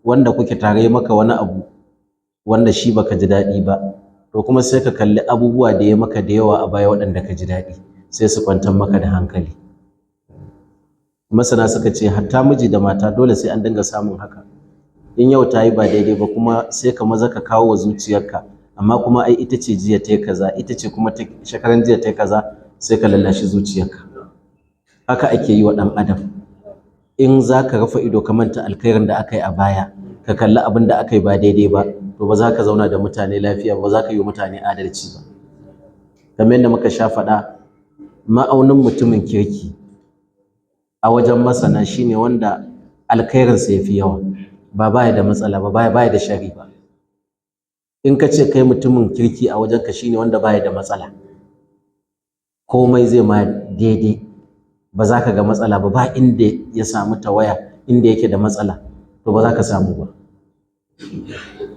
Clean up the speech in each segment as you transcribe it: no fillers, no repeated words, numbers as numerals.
wanda kuke tare maka wani abu wanda shi baka ji daɗi ba, to kuma sai ka kalli abubuwa da ya maka da yawa a baya waɗanda ka ji daɗi, sai su kwantar maka da hankali. Masana suka ce hatta miji da mata dole sai an dinga samun haka. In yau ta yi ba daidai ba kuma sai ka maza ka kawo wa zuciyarka, amma kuma ai ita ce jiya ta yi kaza, ita ce kuma shekaran jiya ta yi kaza, sai ka lallashi zuciyarka. Haka ake yi wa ɗan adam. In za ka rufe ido ka manta alkhairin da aka yi a baya, ka kalli abin da aka yi ba daidai ba, to ba za ka zauna da mutane lafiya ba za ka yi wa mutane adalci ba. Kamar yadda muka sha faɗa, ma'aunin mutumin kirki a wajen masana shine wanda alkhairinsa ya fi yawa, ba baya da matsala ba, baya da shari ba. In ka ce kai mutumin kirki a wajenka shine wanda baya da matsala, komai zai ma daidai, ba za ka ga matsala ba, ba inda ya samu tawaya, inda yake da matsala to ba za ka samu ba.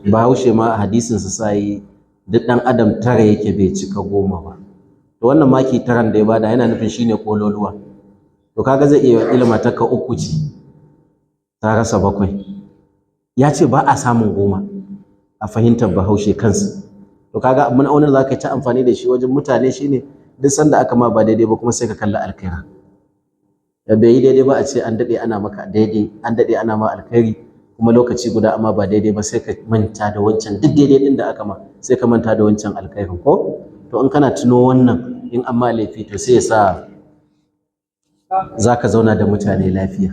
Bahaushe ma a hadisinsa sai duk ɗan adam tara yake bai cika 10 ba. To wannan maki taran da ya bada yana nufin shine kololuwa. To kaga zai iya ilma ta ka 3 ce ta rasa 7. Ya ce ba a samun 10 a fahimtar Bahaushe kansa. To kaga mun aunar za ka yi ta amfani da shi wajen mutane shine duk sanda aka ma ba daidai ba kuma sai ka kalli alkhairi. Da bai yi daidai ba a ce an daɗe ana maka daidai, an daɗe ana ma alkhairi, kuma lokaci guda amma ba daidai ba sai ka manta da wancan duk daidai din da aka ma, sai ka manta da wancan alkhairin ko? To in kana tuno wannan in an ma laifi to sai ya sa za ka zauna da mutane lafiya.